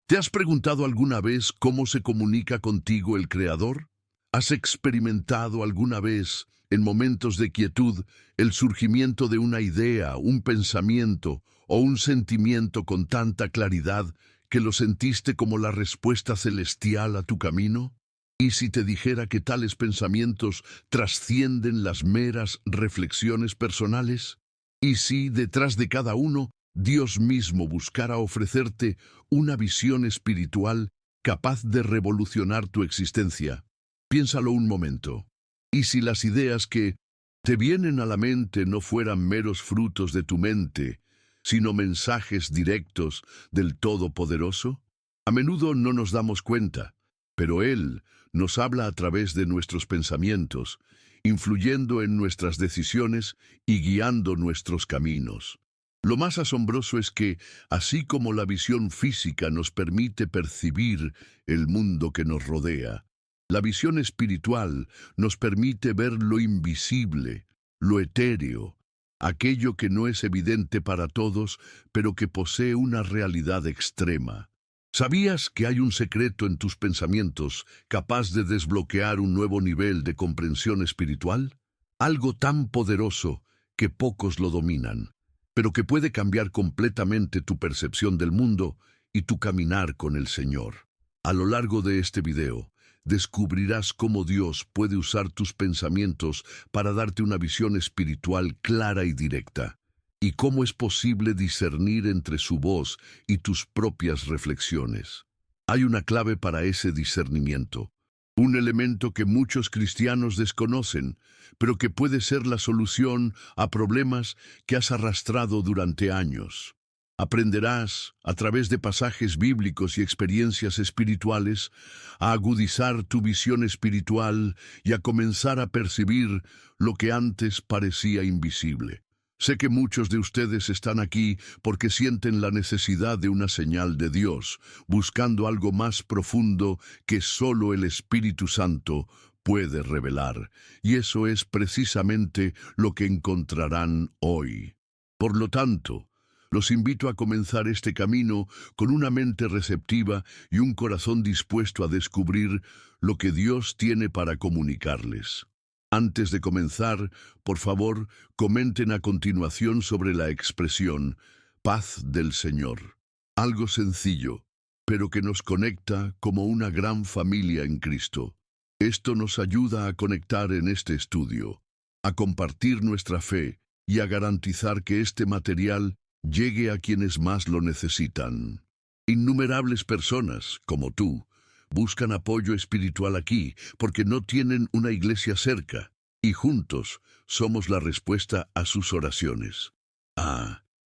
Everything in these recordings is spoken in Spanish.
¿Te has preguntado alguna vez cómo se comunica contigo el Creador? ¿Has experimentado alguna vez, en momentos de quietud, el surgimiento de una idea, un pensamiento o un sentimiento con tanta claridad que lo sentiste como la respuesta celestial a tu camino? ¿Y si te dijera que tales pensamientos trascienden las meras reflexiones personales? ¿Y si, detrás de cada uno, Dios mismo buscara ofrecerte una visión espiritual capaz de revolucionar tu existencia? Piénsalo un momento. ¿Y si las ideas que te vienen a la mente no fueran meros frutos de tu mente, sino mensajes directos del Todopoderoso? A menudo no nos damos cuenta, pero Él nos habla a través de nuestros pensamientos, influyendo en nuestras decisiones y guiando nuestros caminos. Lo más asombroso es que, así como la visión física nos permite percibir el mundo que nos rodea, la visión espiritual nos permite ver lo invisible, lo etéreo, aquello que no es evidente para todos, pero que posee una realidad extrema. ¿Sabías que hay un secreto en tus pensamientos capaz de desbloquear un nuevo nivel de comprensión espiritual? Algo tan poderoso que pocos lo dominan, pero que puede cambiar completamente tu percepción del mundo y tu caminar con el Señor. A lo largo de este video, descubrirás cómo Dios puede usar tus pensamientos para darte una visión espiritual clara y directa, y cómo es posible discernir entre su voz y tus propias reflexiones. Hay una clave para ese discernimiento, un elemento que muchos cristianos desconocen, pero que puede ser la solución a problemas que has arrastrado durante años. Aprenderás, a través de pasajes bíblicos y experiencias espirituales, a agudizar tu visión espiritual y a comenzar a percibir lo que antes parecía invisible. Sé que muchos de ustedes están aquí porque sienten la necesidad de una señal de Dios, buscando algo más profundo que solo el Espíritu Santo puede revelar. Y eso es precisamente lo que encontrarán hoy. Por lo tanto, los invito a comenzar este camino con una mente receptiva y un corazón dispuesto a descubrir lo que Dios tiene para comunicarles. Antes de comenzar, por favor, comenten a continuación sobre la expresión paz del Señor. Algo sencillo, pero que nos conecta como una gran familia en Cristo. Esto nos ayuda a conectar en este estudio, a compartir nuestra fe y a garantizar que este material llegue a quienes más lo necesitan. Innumerables personas, como tú, buscan apoyo espiritual aquí porque no tienen una iglesia cerca, y juntos somos la respuesta a sus oraciones.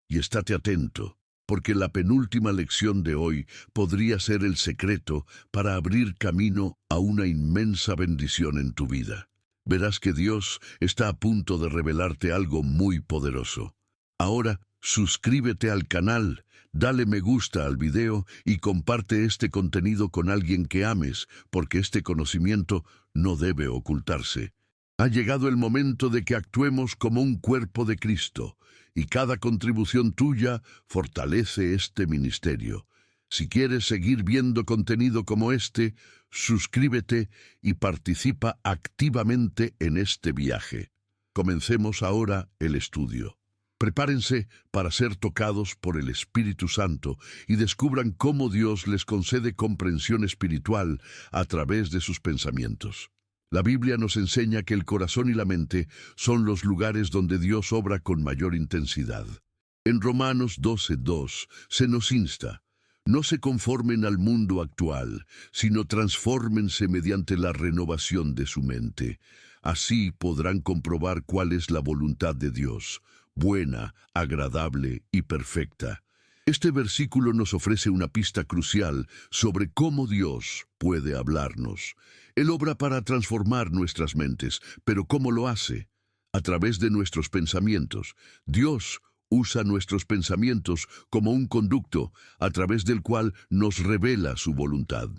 Y estate atento, porque la penúltima lección de hoy podría ser el secreto para abrir camino a una inmensa bendición en tu vida. Verás que Dios está a punto de revelarte algo muy poderoso. Ahora, suscríbete al canal, dale me gusta al video y comparte este contenido con alguien que ames, porque este conocimiento no debe ocultarse. Ha llegado el momento de que actuemos como un cuerpo de Cristo, y cada contribución tuya fortalece este ministerio. Si quieres seguir viendo contenido como este, suscríbete y participa activamente en este viaje. Comencemos ahora el estudio. Prepárense para ser tocados por el Espíritu Santo y descubran cómo Dios les concede comprensión espiritual a través de sus pensamientos. La Biblia nos enseña que el corazón y la mente son los lugares donde Dios obra con mayor intensidad. En Romanos 12:2 se nos insta: no se conformen al mundo actual, sino transfórmense mediante la renovación de su mente. Así podrán comprobar cuál es la voluntad de Dios, buena, agradable y perfecta. Este versículo nos ofrece una pista crucial sobre cómo Dios puede hablarnos. Él obra para transformar nuestras mentes, pero ¿cómo lo hace? A través de nuestros pensamientos. Dios usa nuestros pensamientos como un conducto a través del cual nos revela su voluntad.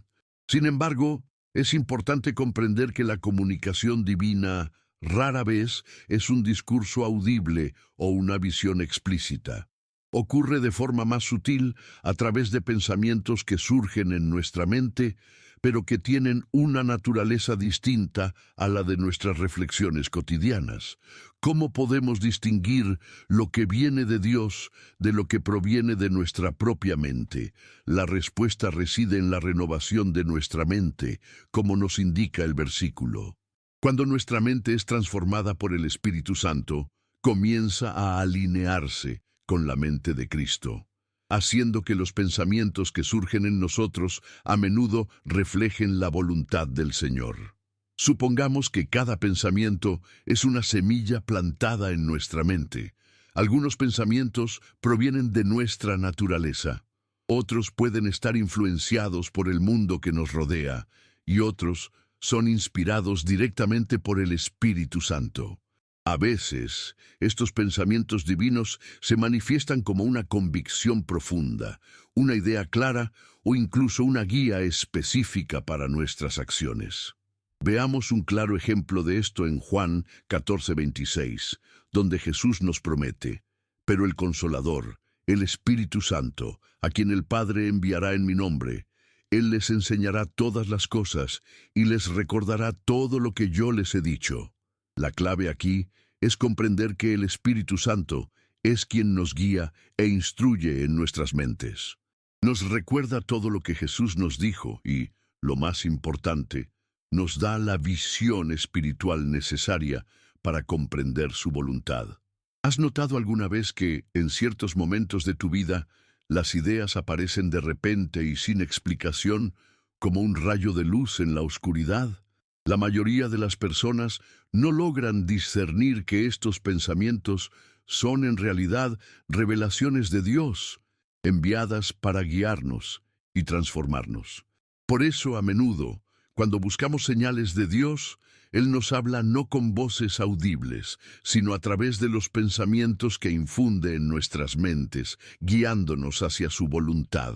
Sin embargo, es importante comprender que la comunicación divina rara vez es un discurso audible o una visión explícita. Ocurre de forma más sutil a través de pensamientos que surgen en nuestra mente, pero que tienen una naturaleza distinta a la de nuestras reflexiones cotidianas. ¿Cómo podemos distinguir lo que viene de Dios de lo que proviene de nuestra propia mente? La respuesta reside en la renovación de nuestra mente, como nos indica el versículo. Cuando nuestra mente es transformada por el Espíritu Santo, comienza a alinearse con la mente de Cristo, haciendo que los pensamientos que surgen en nosotros a menudo reflejen la voluntad del Señor. Supongamos que cada pensamiento es una semilla plantada en nuestra mente. Algunos pensamientos provienen de nuestra naturaleza, otros pueden estar influenciados por el mundo que nos rodea, y otros son inspirados directamente por el Espíritu Santo. A veces, estos pensamientos divinos se manifiestan como una convicción profunda, una idea clara o incluso una guía específica para nuestras acciones. Veamos un claro ejemplo de esto en Juan 14:26, donde Jesús nos promete: «Pero el Consolador, el Espíritu Santo, a quien el Padre enviará en mi nombre, Él les enseñará todas las cosas y les recordará todo lo que yo les he dicho». La clave aquí es comprender que el Espíritu Santo es quien nos guía e instruye en nuestras mentes. Nos recuerda todo lo que Jesús nos dijo y, lo más importante, nos da la visión espiritual necesaria para comprender su voluntad. ¿Has notado alguna vez que, en ciertos momentos de tu vida, las ideas aparecen de repente y sin explicación, como un rayo de luz en la oscuridad? La mayoría de las personas no logran discernir que estos pensamientos son en realidad revelaciones de Dios, enviadas para guiarnos y transformarnos. Por eso, a menudo, cuando buscamos señales de Dios, Él nos habla no con voces audibles, sino a través de los pensamientos que infunde en nuestras mentes, guiándonos hacia su voluntad.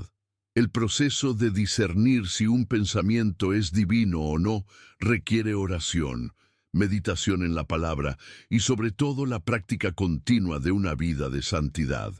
El proceso de discernir si un pensamiento es divino o no requiere oración, meditación en la palabra y sobre todo la práctica continua de una vida de santidad.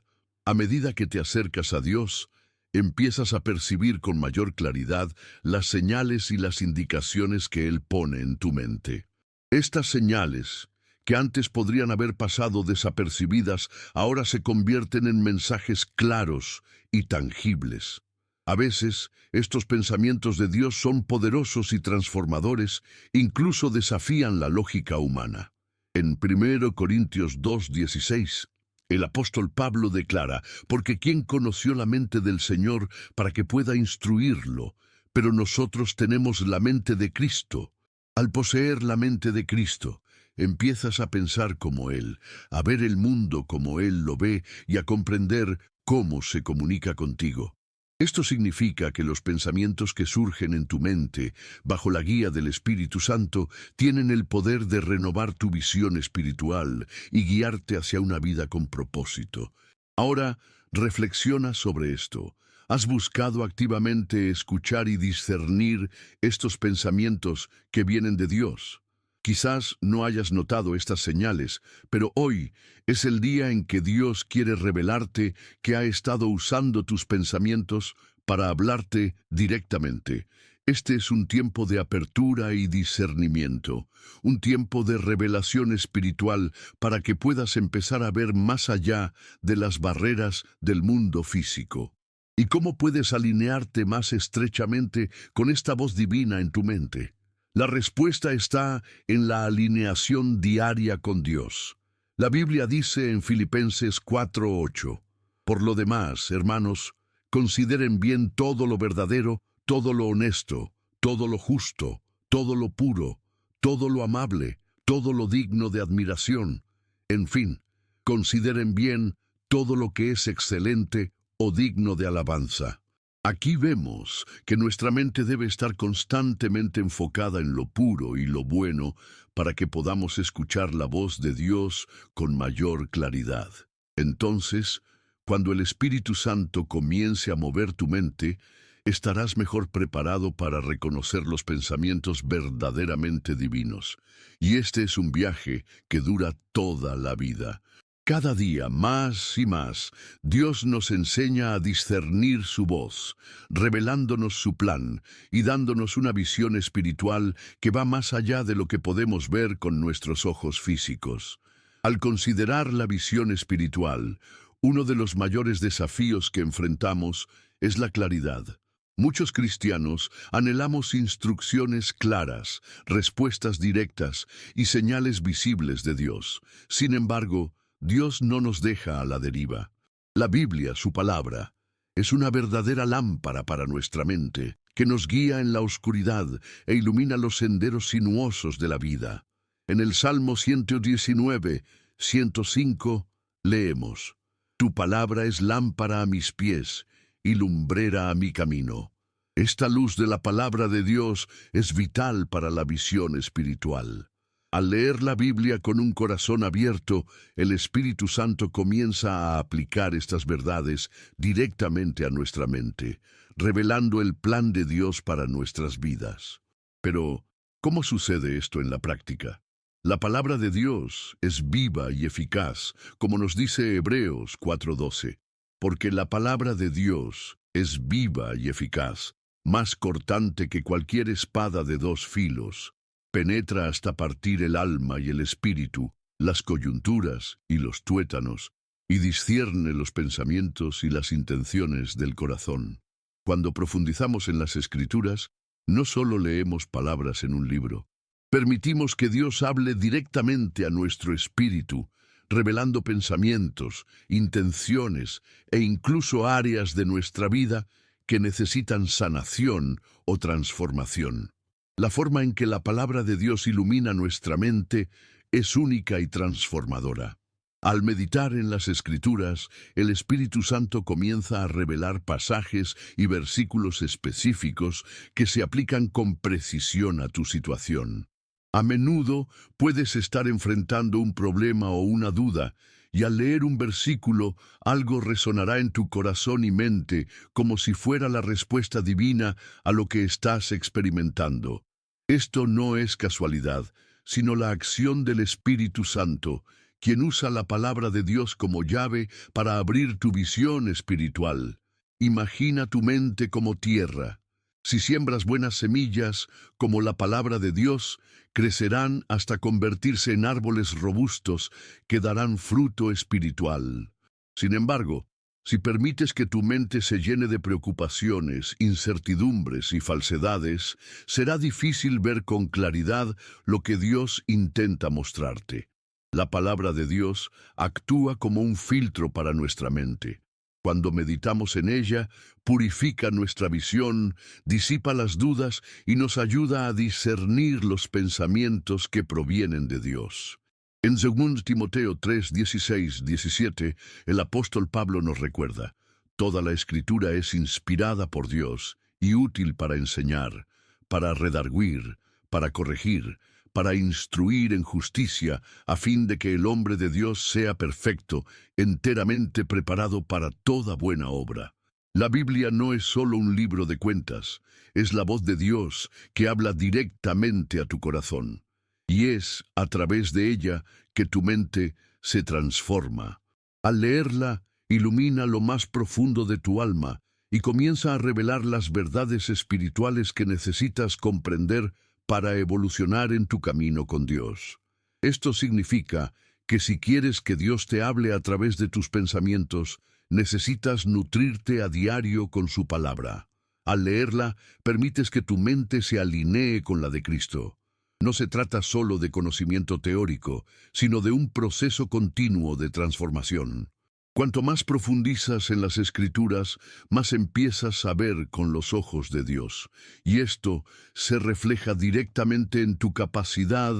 A medida que te acercas a Dios, empiezas a percibir con mayor claridad las señales y las indicaciones que Él pone en tu mente. Estas señales, que antes podrían haber pasado desapercibidas, ahora se convierten en mensajes claros y tangibles. A veces, estos pensamientos de Dios son poderosos y transformadores, incluso desafían la lógica humana. En 1 Corintios 2:16, el apóstol Pablo declara: «Porque ¿quién conoció la mente del Señor para que pueda instruirlo? Pero nosotros tenemos la mente de Cristo». Al poseer la mente de Cristo, empiezas a pensar como Él, a ver el mundo como Él lo ve y a comprender cómo se comunica contigo. Esto significa que los pensamientos que surgen en tu mente, bajo la guía del Espíritu Santo, tienen el poder de renovar tu visión espiritual y guiarte hacia una vida con propósito. Ahora, reflexiona sobre esto. ¿Has buscado activamente escuchar y discernir estos pensamientos que vienen de Dios? Quizás no hayas notado estas señales, pero hoy es el día en que Dios quiere revelarte que ha estado usando tus pensamientos para hablarte directamente. Este es un tiempo de apertura y discernimiento, un tiempo de revelación espiritual para que puedas empezar a ver más allá de las barreras del mundo físico. ¿Y cómo puedes alinearte más estrechamente con esta voz divina en tu mente? La respuesta está en la alineación diaria con Dios. La Biblia dice en Filipenses 4:8, «Por lo demás, hermanos, consideren bien todo lo verdadero, todo lo honesto, todo lo justo, todo lo puro, todo lo amable, todo lo digno de admiración. En fin, consideren bien todo lo que es excelente o digno de alabanza». Aquí vemos que nuestra mente debe estar constantemente enfocada en lo puro y lo bueno para que podamos escuchar la voz de Dios con mayor claridad. Entonces, cuando el Espíritu Santo comience a mover tu mente, estarás mejor preparado para reconocer los pensamientos verdaderamente divinos. Y este es un viaje que dura toda la vida. Cada día, más y más, Dios nos enseña a discernir su voz, revelándonos su plan y dándonos una visión espiritual que va más allá de lo que podemos ver con nuestros ojos físicos. Al considerar la visión espiritual, uno de los mayores desafíos que enfrentamos es la claridad. Muchos cristianos anhelamos instrucciones claras, respuestas directas y señales visibles de Dios. Sin embargo, Dios no nos deja a la deriva. La Biblia, su palabra, es una verdadera lámpara para nuestra mente, que nos guía en la oscuridad e ilumina los senderos sinuosos de la vida. En el Salmo 119, 105, leemos: Tu palabra es lámpara a mis pies y lumbrera a mi camino. Esta luz de la palabra de Dios es vital para la visión espiritual. Al leer la Biblia con un corazón abierto, el Espíritu Santo comienza a aplicar estas verdades directamente a nuestra mente, revelando el plan de Dios para nuestras vidas. Pero, ¿cómo sucede esto en la práctica? La palabra de Dios es viva y eficaz, como nos dice Hebreos 4:12, porque la palabra de Dios es viva y eficaz, más cortante que cualquier espada de dos filos, penetra hasta partir el alma y el espíritu, las coyunturas y los tuétanos, y discierne los pensamientos y las intenciones del corazón. Cuando profundizamos en las Escrituras, no solo leemos palabras en un libro, permitimos que Dios hable directamente a nuestro espíritu, revelando pensamientos, intenciones e incluso áreas de nuestra vida que necesitan sanación o transformación. La forma en que la palabra de Dios ilumina nuestra mente es única y transformadora. Al meditar en las Escrituras, el Espíritu Santo comienza a revelar pasajes y versículos específicos que se aplican con precisión a tu situación. A menudo puedes estar enfrentando un problema o una duda, y al leer un versículo, algo resonará en tu corazón y mente como si fuera la respuesta divina a lo que estás experimentando. Esto no es casualidad, sino la acción del Espíritu Santo, quien usa la palabra de Dios como llave para abrir tu visión espiritual. Imagina tu mente como tierra. Si siembras buenas semillas, como la palabra de Dios, crecerán hasta convertirse en árboles robustos que darán fruto espiritual. Sin embargo, si permites que tu mente se llene de preocupaciones, incertidumbres y falsedades, será difícil ver con claridad lo que Dios intenta mostrarte. La palabra de Dios actúa como un filtro para nuestra mente. Cuando meditamos en ella, purifica nuestra visión, disipa las dudas y nos ayuda a discernir los pensamientos que provienen de Dios. En 2 Timoteo 3, 16, 17, el apóstol Pablo nos recuerda: toda la Escritura es inspirada por Dios y útil para enseñar, para redarguir, para corregir, para instruir en justicia, a fin de que el hombre de Dios sea perfecto, enteramente preparado para toda buena obra. La Biblia no es solo un libro de cuentas, es la voz de Dios que habla directamente a tu corazón. Y es a través de ella que tu mente se transforma. Al leerla, ilumina lo más profundo de tu alma y comienza a revelar las verdades espirituales que necesitas comprender para evolucionar en tu camino con Dios. Esto significa que si quieres que Dios te hable a través de tus pensamientos, necesitas nutrirte a diario con su palabra. Al leerla, permites que tu mente se alinee con la de Cristo. No se trata solo de conocimiento teórico, sino de un proceso continuo de transformación. Cuanto más profundizas en las Escrituras, más empiezas a ver con los ojos de Dios, y esto se refleja directamente en tu capacidad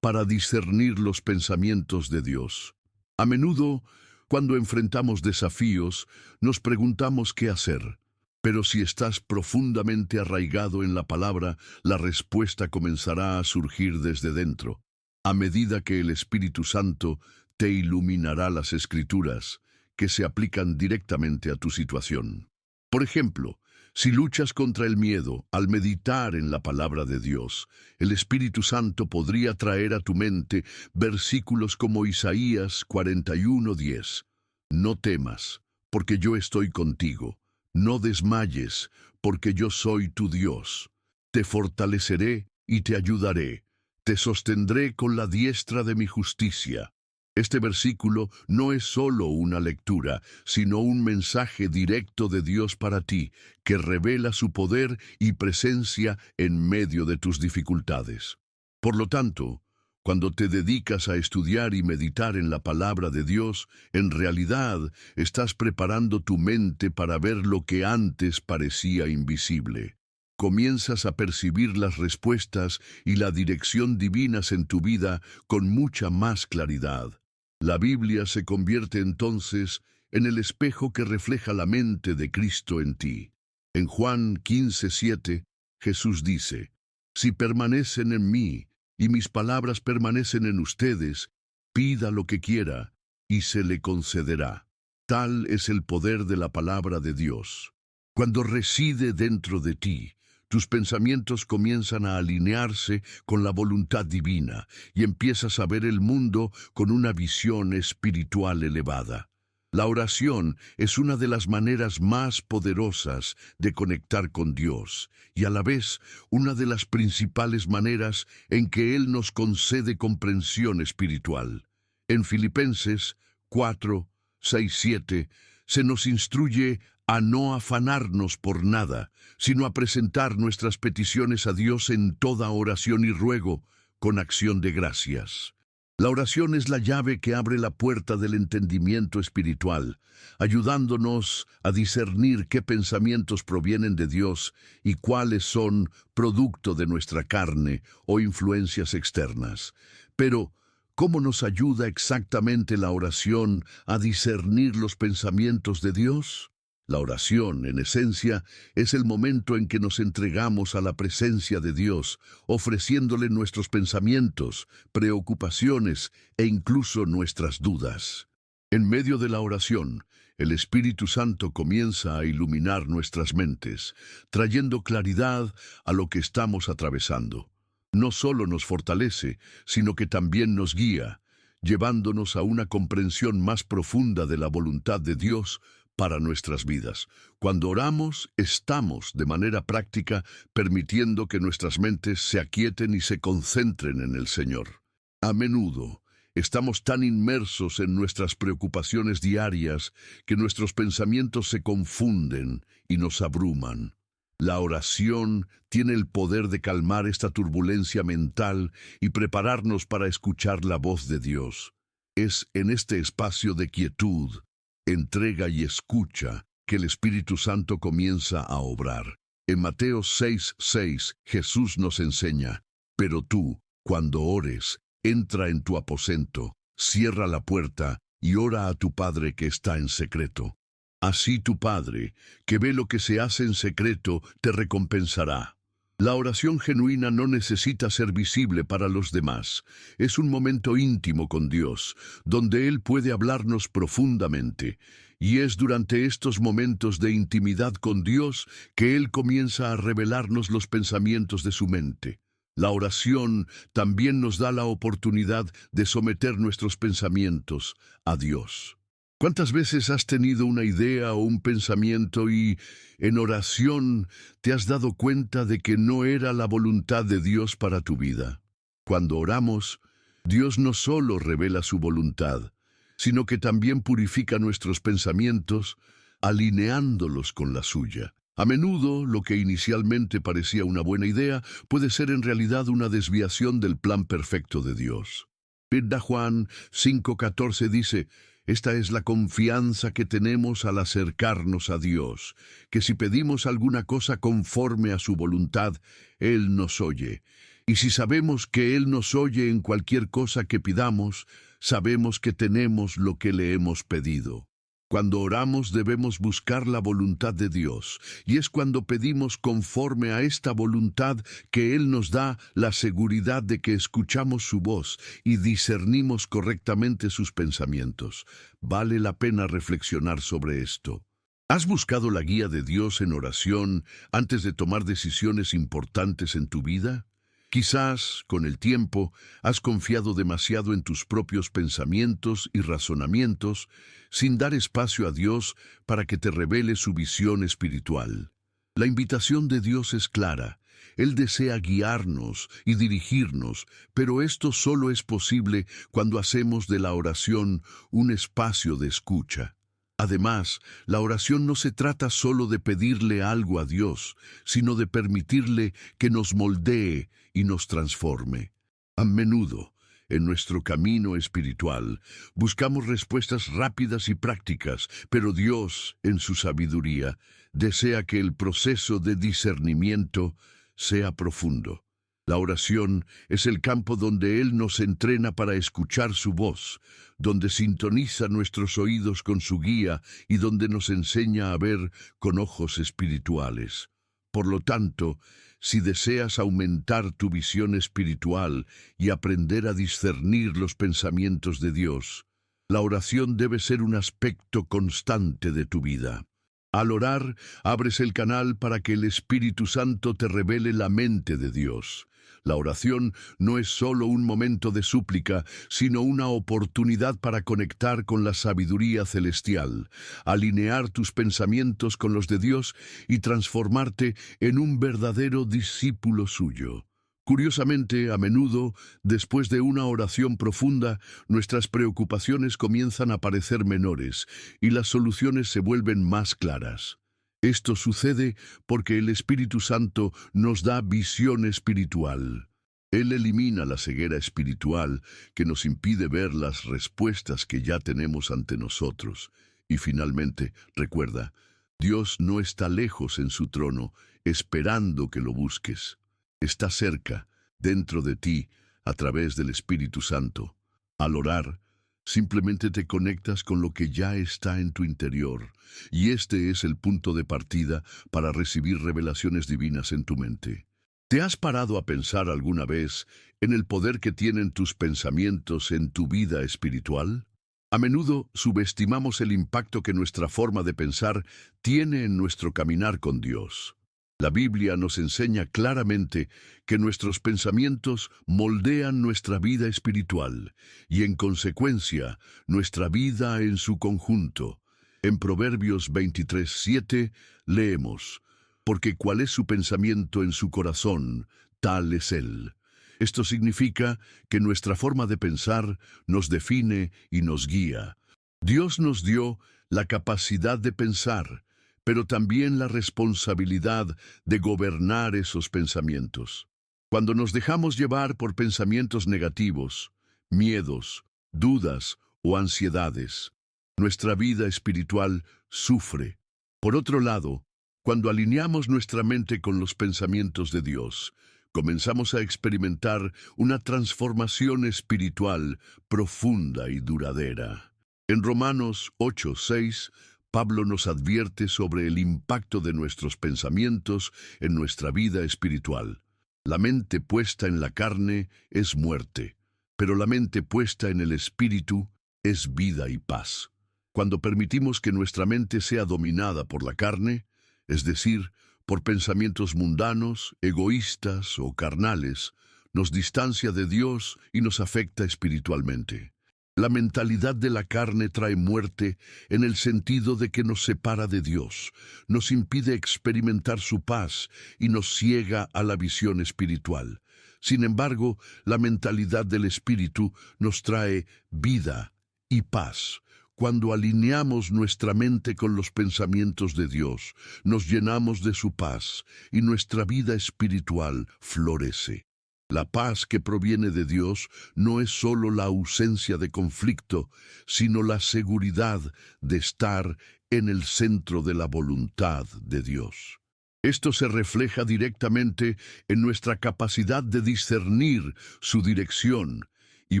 para discernir los pensamientos de Dios. A menudo, cuando enfrentamos desafíos, nos preguntamos qué hacer. Pero si estás profundamente arraigado en la palabra, la respuesta comenzará a surgir desde dentro, a medida que el Espíritu Santo te iluminará las Escrituras, que se aplican directamente a tu situación. Por ejemplo, Si luchas contra el miedo al meditar en la palabra de Dios, el Espíritu Santo podría traer a tu mente versículos como Isaías 41:10. No temas, porque yo estoy contigo. No desmayes, porque yo soy tu Dios. Te fortaleceré y te ayudaré. Te sostendré con la diestra de mi justicia. Este versículo no es solo una lectura, sino un mensaje directo de Dios para ti, que revela su poder y presencia en medio de tus dificultades. Por lo tanto, cuando te dedicas a estudiar y meditar en la palabra de Dios, en realidad estás preparando tu mente para ver lo que antes parecía invisible. Comienzas a percibir las respuestas y la dirección divinas en tu vida con mucha más claridad. La Biblia se convierte entonces en el espejo que refleja la mente de Cristo en ti. En Juan 15:7, Jesús dice, «Si permanecen en mí y mis palabras permanecen en ustedes, pida lo que quiera y se le concederá». Tal es el poder de la palabra de Dios. Cuando reside dentro de ti, tus pensamientos comienzan a alinearse con la voluntad divina y empiezas a ver el mundo con una visión espiritual elevada. La oración es una de las maneras más poderosas de conectar con Dios y a la vez una de las principales maneras en que Él nos concede comprensión espiritual. En Filipenses 4:6-7 se nos instruye a no afanarnos por nada, sino a presentar nuestras peticiones a Dios en toda oración y ruego, con acción de gracias. La oración es la llave que abre la puerta del entendimiento espiritual, ayudándonos a discernir qué pensamientos provienen de Dios y cuáles son producto de nuestra carne o influencias externas. Pero, ¿cómo nos ayuda exactamente la oración a discernir los pensamientos de Dios? La oración, en esencia, es el momento en que nos entregamos a la presencia de Dios, ofreciéndole nuestros pensamientos, preocupaciones e incluso nuestras dudas. En medio de la oración, el Espíritu Santo comienza a iluminar nuestras mentes, trayendo claridad a lo que estamos atravesando. No solo nos fortalece, sino que también nos guía, llevándonos a una comprensión más profunda de la voluntad de Dios para nuestras vidas. Cuando oramos, estamos, de manera práctica, permitiendo que nuestras mentes se aquieten y se concentren en el Señor. A menudo, estamos tan inmersos en nuestras preocupaciones diarias que nuestros pensamientos se confunden y nos abruman. La oración tiene el poder de calmar esta turbulencia mental y prepararnos para escuchar la voz de Dios. Es en este espacio de quietud, entrega y escucha que el Espíritu Santo comienza a obrar. En Mateo 6:6, Jesús nos enseña, «Pero tú, cuando ores, entra en tu aposento, cierra la puerta y ora a tu Padre que está en secreto. Así tu Padre, que ve lo que se hace en secreto, te recompensará». La oración genuina no necesita ser visible para los demás. Es un momento íntimo con Dios, donde Él puede hablarnos profundamente. Y es durante estos momentos de intimidad con Dios que Él comienza a revelarnos los pensamientos de su mente. La oración también nos da la oportunidad de someter nuestros pensamientos a Dios. ¿Cuántas veces has tenido una idea o un pensamiento y, en oración, te has dado cuenta de que no era la voluntad de Dios para tu vida? Cuando oramos, Dios no solo revela su voluntad, sino que también purifica nuestros pensamientos, alineándolos con la suya. A menudo, lo que inicialmente parecía una buena idea puede ser en realidad una desviación del plan perfecto de Dios. 1 Juan 5:14 dice, «Esta es la confianza que tenemos al acercarnos a Dios, que si pedimos alguna cosa conforme a su voluntad, Él nos oye. Y si sabemos que Él nos oye en cualquier cosa que pidamos, sabemos que tenemos lo que le hemos pedido». Cuando oramos debemos buscar la voluntad de Dios, y es cuando pedimos conforme a esta voluntad que Él nos da la seguridad de que escuchamos su voz y discernimos correctamente sus pensamientos. Vale la pena reflexionar sobre esto. ¿Has buscado la guía de Dios en oración antes de tomar decisiones importantes en tu vida? Quizás, con el tiempo, has confiado demasiado en tus propios pensamientos y razonamientos sin dar espacio a Dios para que te revele su visión espiritual. La invitación de Dios es clara. Él desea guiarnos y dirigirnos, pero esto solo es posible cuando hacemos de la oración un espacio de escucha. Además, la oración no se trata solo de pedirle algo a Dios, sino de permitirle que nos moldee y nos transforme. A menudo, en nuestro camino espiritual, buscamos respuestas rápidas y prácticas, pero Dios, en su sabiduría, desea que el proceso de discernimiento sea profundo. La oración es el campo donde Él nos entrena para escuchar su voz, donde sintoniza nuestros oídos con su guía y donde nos enseña a ver con ojos espirituales. Por lo tanto, si deseas aumentar tu visión espiritual y aprender a discernir los pensamientos de Dios, la oración debe ser un aspecto constante de tu vida. Al orar, abres el canal para que el Espíritu Santo te revele la mente de Dios. La oración no es solo un momento de súplica, sino una oportunidad para conectar con la sabiduría celestial, alinear tus pensamientos con los de Dios y transformarte en un verdadero discípulo suyo. Curiosamente, a menudo, después de una oración profunda, nuestras preocupaciones comienzan a parecer menores y las soluciones se vuelven más claras. Esto sucede porque el Espíritu Santo nos da visión espiritual. Él elimina la ceguera espiritual que nos impide ver las respuestas que ya tenemos ante nosotros. Y finalmente, recuerda, Dios no está lejos en su trono, esperando que lo busques. Está cerca, dentro de ti, a través del Espíritu Santo. Al orar, simplemente te conectas con lo que ya está en tu interior, y este es el punto de partida para recibir revelaciones divinas en tu mente. ¿Te has parado a pensar alguna vez en el poder que tienen tus pensamientos en tu vida espiritual? A menudo subestimamos el impacto que nuestra forma de pensar tiene en nuestro caminar con Dios. La Biblia nos enseña claramente que nuestros pensamientos moldean nuestra vida espiritual y, en consecuencia, nuestra vida en su conjunto. En Proverbios 23:7 leemos: «Porque cuál es su pensamiento en su corazón, tal es él». Esto significa que nuestra forma de pensar nos define y nos guía. Dios nos dio la capacidad de pensar, pero también la responsabilidad de gobernar esos pensamientos. Cuando nos dejamos llevar por pensamientos negativos, miedos, dudas o ansiedades, nuestra vida espiritual sufre. Por otro lado, cuando alineamos nuestra mente con los pensamientos de Dios, comenzamos a experimentar una transformación espiritual profunda y duradera. En Romanos 8:6, Pablo nos advierte sobre el impacto de nuestros pensamientos en nuestra vida espiritual. La mente puesta en la carne es muerte, pero la mente puesta en el espíritu es vida y paz. Cuando permitimos que nuestra mente sea dominada por la carne, es decir, por pensamientos mundanos, egoístas o carnales, nos distancia de Dios y nos afecta espiritualmente. La mentalidad de la carne trae muerte en el sentido de que nos separa de Dios, nos impide experimentar su paz y nos ciega a la visión espiritual. Sin embargo, la mentalidad del Espíritu nos trae vida y paz. Cuando alineamos nuestra mente con los pensamientos de Dios, nos llenamos de su paz y nuestra vida espiritual florece. La paz que proviene de Dios no es solo la ausencia de conflicto, sino la seguridad de estar en el centro de la voluntad de Dios. Esto se refleja directamente en nuestra capacidad de discernir su dirección y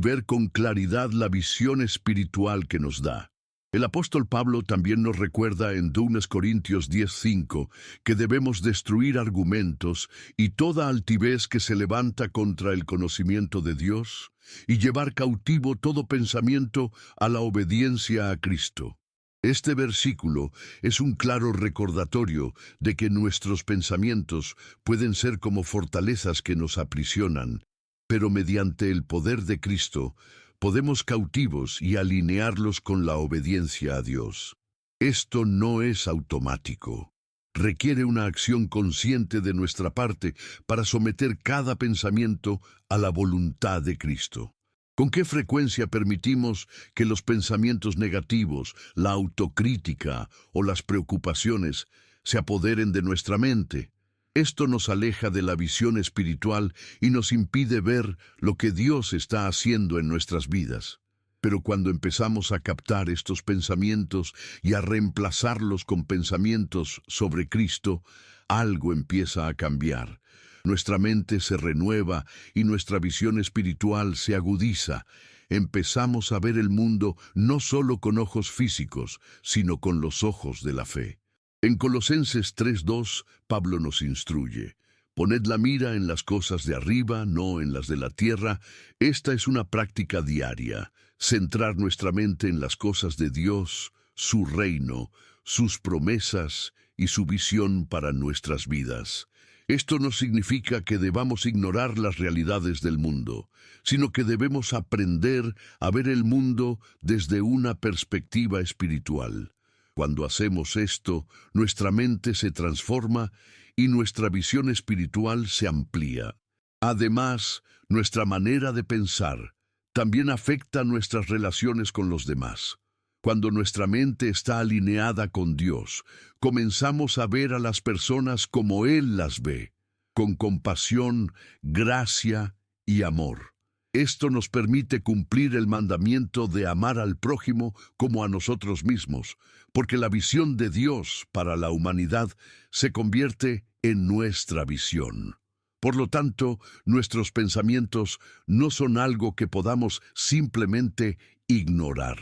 ver con claridad la visión espiritual que nos da. El apóstol Pablo también nos recuerda en 2 Corintios 10:5 que debemos destruir argumentos y toda altivez que se levanta contra el conocimiento de Dios y llevar cautivo todo pensamiento a la obediencia a Cristo. Este versículo es un claro recordatorio de que nuestros pensamientos pueden ser como fortalezas que nos aprisionan, pero mediante el poder de Cristo podemos cautivos y alinearlos con la obediencia a Dios. Esto no es automático. Requiere una acción consciente de nuestra parte para someter cada pensamiento a la voluntad de Cristo. ¿Con qué frecuencia permitimos que los pensamientos negativos, la autocrítica o las preocupaciones se apoderen de nuestra mente? Esto nos aleja de la visión espiritual y nos impide ver lo que Dios está haciendo en nuestras vidas. Pero cuando empezamos a captar estos pensamientos y a reemplazarlos con pensamientos sobre Cristo, algo empieza a cambiar. Nuestra mente se renueva y nuestra visión espiritual se agudiza. Empezamos a ver el mundo no solo con ojos físicos, sino con los ojos de la fe. En Colosenses 3:2, Pablo nos instruye: poned la mira en las cosas de arriba, no en las de la tierra. Esta es una práctica diaria. Centrar nuestra mente en las cosas de Dios, su reino, sus promesas y su visión para nuestras vidas. Esto no significa que debamos ignorar las realidades del mundo, sino que debemos aprender a ver el mundo desde una perspectiva espiritual. Cuando hacemos esto, nuestra mente se transforma y nuestra visión espiritual se amplía. Además, nuestra manera de pensar también afecta nuestras relaciones con los demás. Cuando nuestra mente está alineada con Dios, comenzamos a ver a las personas como Él las ve, con compasión, gracia y amor. Esto nos permite cumplir el mandamiento de amar al prójimo como a nosotros mismos, porque la visión de Dios para la humanidad se convierte en nuestra visión. Por lo tanto, nuestros pensamientos no son algo que podamos simplemente ignorar.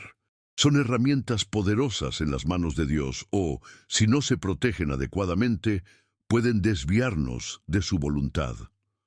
Son herramientas poderosas en las manos de Dios o, si no se protegen adecuadamente, pueden desviarnos de su voluntad.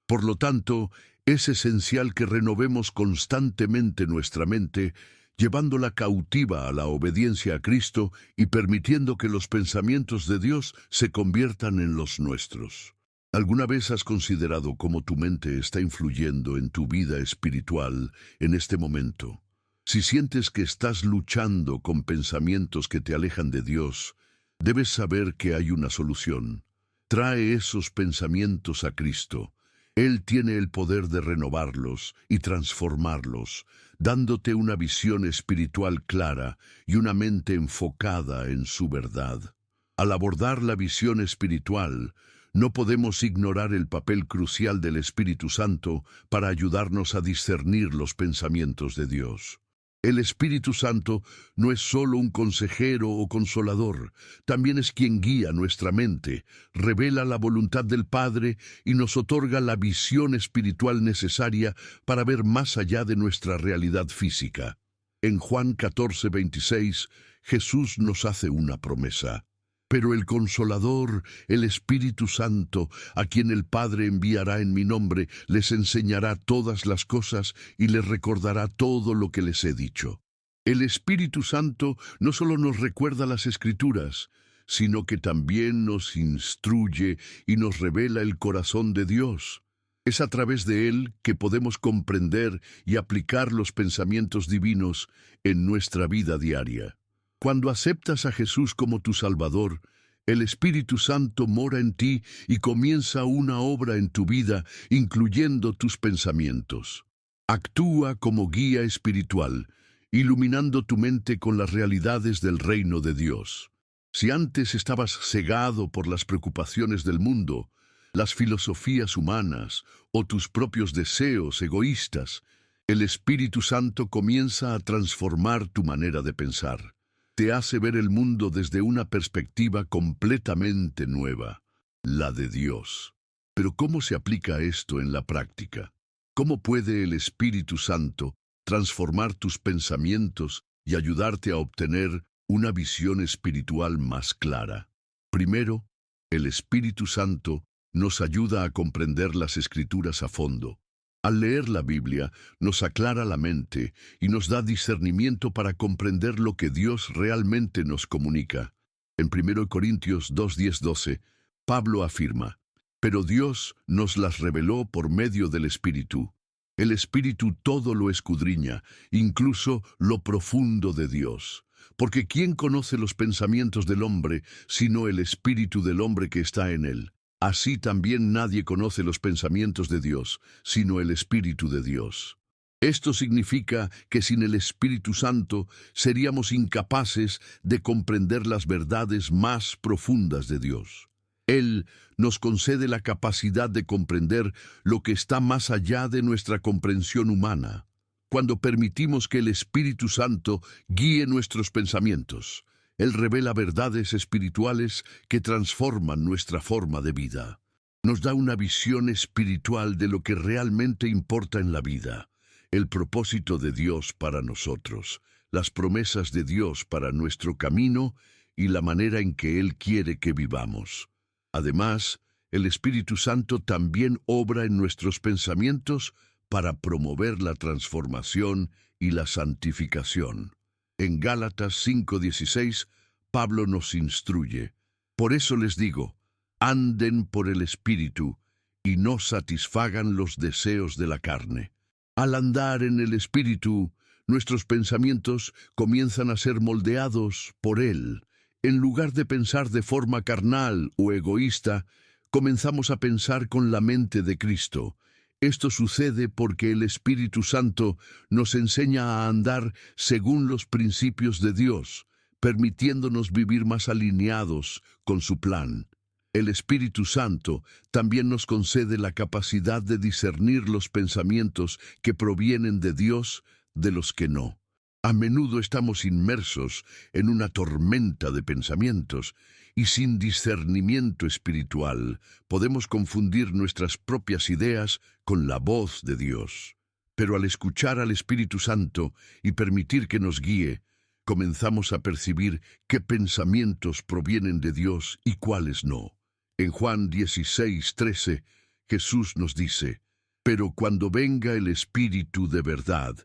Por lo tanto, es esencial que renovemos constantemente nuestra mente, llevándola cautiva a la obediencia a Cristo y permitiendo que los pensamientos de Dios se conviertan en los nuestros. ¿Alguna vez has considerado cómo tu mente está influyendo en tu vida espiritual en este momento? Si sientes que estás luchando con pensamientos que te alejan de Dios, debes saber que hay una solución. Trae esos pensamientos a Cristo. Él tiene el poder de renovarlos y transformarlos, dándote una visión espiritual clara y una mente enfocada en su verdad. Al abordar la visión espiritual, no podemos ignorar el papel crucial del Espíritu Santo para ayudarnos a discernir los pensamientos de Dios. El Espíritu Santo no es solo un consejero o consolador, también es quien guía nuestra mente, revela la voluntad del Padre y nos otorga la visión espiritual necesaria para ver más allá de nuestra realidad física. En Juan 14:26, Jesús nos hace una promesa. Pero el Consolador, el Espíritu Santo, a quien el Padre enviará en mi nombre, les enseñará todas las cosas y les recordará todo lo que les he dicho. El Espíritu Santo no solo nos recuerda las Escrituras, sino que también nos instruye y nos revela el corazón de Dios. Es a través de Él que podemos comprender y aplicar los pensamientos divinos en nuestra vida diaria. Cuando aceptas a Jesús como tu Salvador, el Espíritu Santo mora en ti y comienza una obra en tu vida, incluyendo tus pensamientos. Actúa como guía espiritual, iluminando tu mente con las realidades del reino de Dios. Si antes estabas cegado por las preocupaciones del mundo, las filosofías humanas o tus propios deseos egoístas, el Espíritu Santo comienza a transformar tu manera de pensar. Te hace ver el mundo desde una perspectiva completamente nueva, la de Dios. Pero ¿cómo se aplica esto en la práctica? ¿Cómo puede el Espíritu Santo transformar tus pensamientos y ayudarte a obtener una visión espiritual más clara? Primero, el Espíritu Santo nos ayuda a comprender las Escrituras a fondo. Al leer la Biblia, nos aclara la mente y nos da discernimiento para comprender lo que Dios realmente nos comunica. En 1 Corintios 2:10-12, Pablo afirma: pero Dios nos las reveló por medio del Espíritu. El Espíritu todo lo escudriña, incluso lo profundo de Dios. Porque ¿quién conoce los pensamientos del hombre, sino el Espíritu del hombre que está en él? Así también nadie conoce los pensamientos de Dios, sino el Espíritu de Dios. Esto significa que sin el Espíritu Santo seríamos incapaces de comprender las verdades más profundas de Dios. Él nos concede la capacidad de comprender lo que está más allá de nuestra comprensión humana. Cuando permitimos que el Espíritu Santo guíe nuestros pensamientos, Él revela verdades espirituales que transforman nuestra forma de vida. Nos da una visión espiritual de lo que realmente importa en la vida, el propósito de Dios para nosotros, las promesas de Dios para nuestro camino y la manera en que Él quiere que vivamos. Además, el Espíritu Santo también obra en nuestros pensamientos para promover la transformación y la santificación. En Gálatas 5:16, Pablo nos instruye: por eso les digo, anden por el Espíritu y no satisfagan los deseos de la carne. Al andar en el Espíritu, nuestros pensamientos comienzan a ser moldeados por Él. En lugar de pensar de forma carnal o egoísta, comenzamos a pensar con la mente de Cristo. Esto sucede porque el Espíritu Santo nos enseña a andar según los principios de Dios, permitiéndonos vivir más alineados con su plan. El Espíritu Santo también nos concede la capacidad de discernir los pensamientos que provienen de Dios de los que no. A menudo estamos inmersos en una tormenta de pensamientos y sin discernimiento espiritual podemos confundir nuestras propias ideas con la voz de Dios. Pero al escuchar al Espíritu Santo y permitir que nos guíe, comenzamos a percibir qué pensamientos provienen de Dios y cuáles no. En Juan 16:13, Jesús nos dice: pero cuando venga el Espíritu de verdad,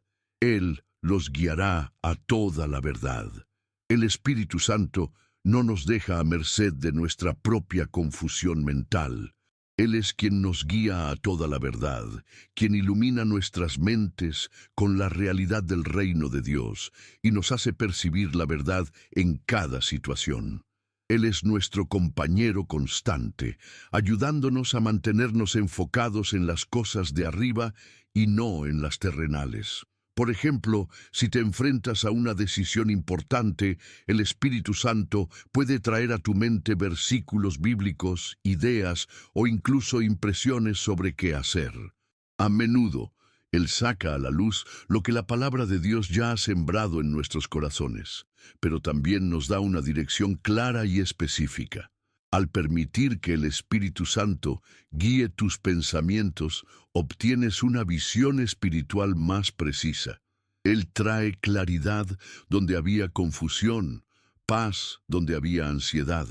Él los guiará a toda la verdad. El Espíritu Santo no nos deja a merced de nuestra propia confusión mental. Él es quien nos guía a toda la verdad, quien ilumina nuestras mentes con la realidad del reino de Dios y nos hace percibir la verdad en cada situación. Él es nuestro compañero constante, ayudándonos a mantenernos enfocados en las cosas de arriba y no en las terrenales. Por ejemplo, si te enfrentas a una decisión importante, el Espíritu Santo puede traer a tu mente versículos bíblicos, ideas o incluso impresiones sobre qué hacer. A menudo, Él saca a la luz lo que la palabra de Dios ya ha sembrado en nuestros corazones, pero también nos da una dirección clara y específica. Al permitir que el Espíritu Santo guíe tus pensamientos, obtienes una visión espiritual más precisa. Él trae claridad donde había confusión, paz donde había ansiedad,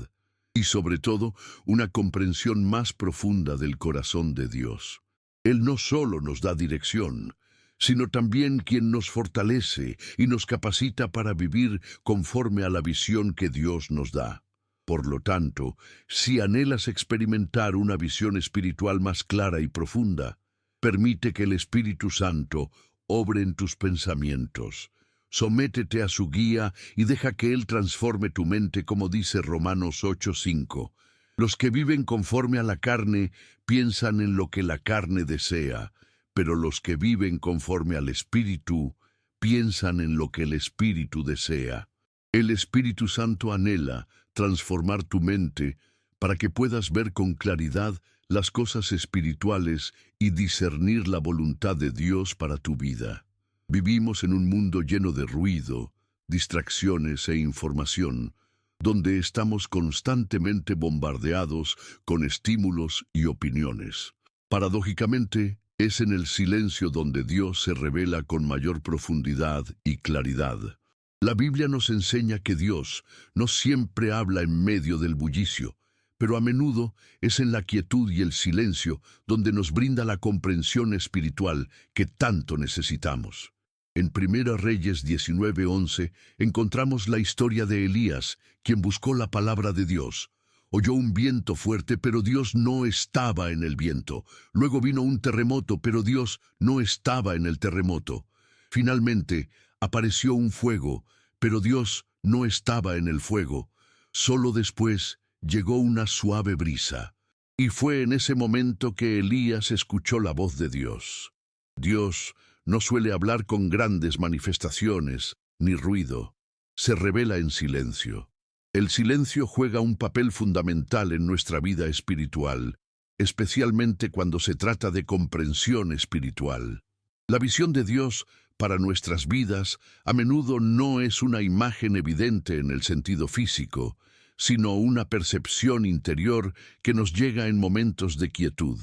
y sobre todo, una comprensión más profunda del corazón de Dios. Él no solo nos da dirección, sino también quien nos fortalece y nos capacita para vivir conforme a la visión que Dios nos da. Por lo tanto, si anhelas experimentar una visión espiritual más clara y profunda, permite que el Espíritu Santo obre en tus pensamientos. Sométete a su guía y deja que Él transforme tu mente, como dice Romanos 8:5. Los que viven conforme a la carne piensan en lo que la carne desea, pero los que viven conforme al Espíritu piensan en lo que el Espíritu desea. El Espíritu Santo anhela transformar tu mente para que puedas ver con claridad las cosas espirituales y discernir la voluntad de Dios para tu vida. Vivimos en un mundo lleno de ruido, distracciones e información, donde estamos constantemente bombardeados con estímulos y opiniones. Paradójicamente, es en el silencio donde Dios se revela con mayor profundidad y claridad. La Biblia nos enseña que Dios no siempre habla en medio del bullicio, pero a menudo es en la quietud y el silencio donde nos brinda la comprensión espiritual que tanto necesitamos. En Primera Reyes 19:11 encontramos la historia de Elías, quien buscó la palabra de Dios. Oyó un viento fuerte, pero Dios no estaba en el viento. Luego vino un terremoto, pero Dios no estaba en el terremoto. Finalmente, apareció un fuego, pero Dios no estaba en el fuego. Solo después llegó una suave brisa. Y fue en ese momento que Elías escuchó la voz de Dios. Dios no suele hablar con grandes manifestaciones ni ruido. Se revela en silencio. El silencio juega un papel fundamental en nuestra vida espiritual, especialmente cuando se trata de comprensión espiritual. La visión de Dios para nuestras vidas a menudo no es una imagen evidente en el sentido físico, sino una percepción interior que nos llega en momentos de quietud.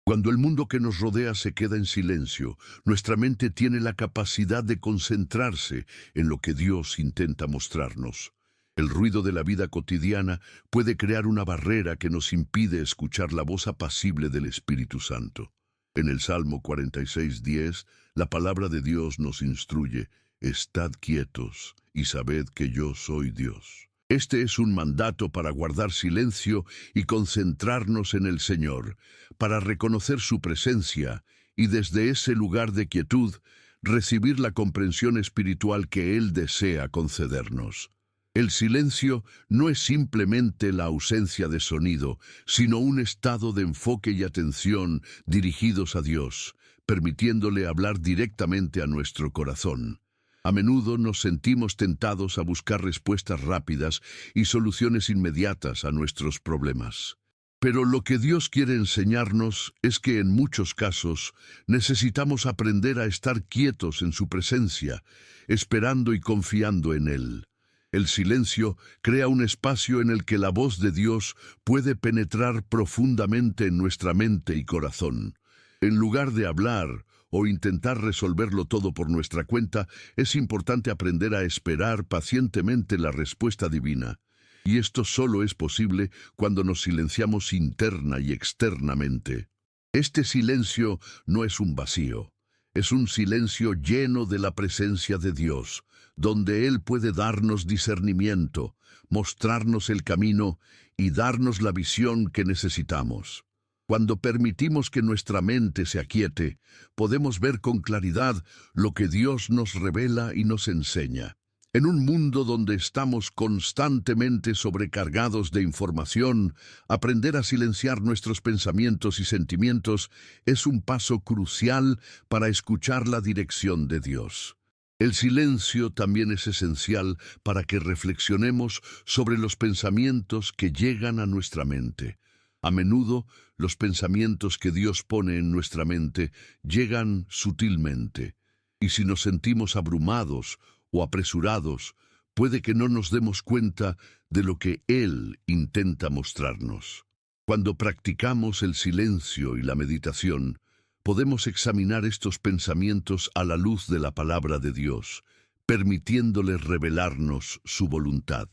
Cuando el mundo que nos rodea se queda en silencio, nuestra mente tiene la capacidad de concentrarse en lo que Dios intenta mostrarnos. El ruido de la vida cotidiana puede crear una barrera que nos impide escuchar la voz apacible del Espíritu Santo. En el Salmo 46:10, la palabra de Dios nos instruye: «Estad quietos y sabed que yo soy Dios». Este es un mandato para guardar silencio y concentrarnos en el Señor, para reconocer su presencia y desde ese lugar de quietud recibir la comprensión espiritual que Él desea concedernos. El silencio no es simplemente la ausencia de sonido, sino un estado de enfoque y atención dirigidos a Dios, permitiéndole hablar directamente a nuestro corazón. A menudo nos sentimos tentados a buscar respuestas rápidas y soluciones inmediatas a nuestros problemas. Pero lo que Dios quiere enseñarnos es que en muchos casos necesitamos aprender a estar quietos en su presencia, esperando y confiando en Él. El silencio crea un espacio en el que la voz de Dios puede penetrar profundamente en nuestra mente y corazón. En lugar de hablar o intentar resolverlo todo por nuestra cuenta, es importante aprender a esperar pacientemente la respuesta divina. Y esto solo es posible cuando nos silenciamos interna y externamente. Este silencio no es un vacío, es un silencio lleno de la presencia de Dios, donde Él puede darnos discernimiento, mostrarnos el camino y darnos la visión que necesitamos. Cuando permitimos que nuestra mente se aquiete, podemos ver con claridad lo que Dios nos revela y nos enseña. En un mundo donde estamos constantemente sobrecargados de información, aprender a silenciar nuestros pensamientos y sentimientos es un paso crucial para escuchar la dirección de Dios. El silencio también es esencial para que reflexionemos sobre los pensamientos que llegan a nuestra mente. A menudo, los pensamientos que Dios pone en nuestra mente llegan sutilmente, y si nos sentimos abrumados o apresurados, puede que no nos demos cuenta de lo que Él intenta mostrarnos. Cuando practicamos el silencio y la meditación, podemos examinar estos pensamientos a la luz de la palabra de Dios, permitiéndole revelarnos su voluntad.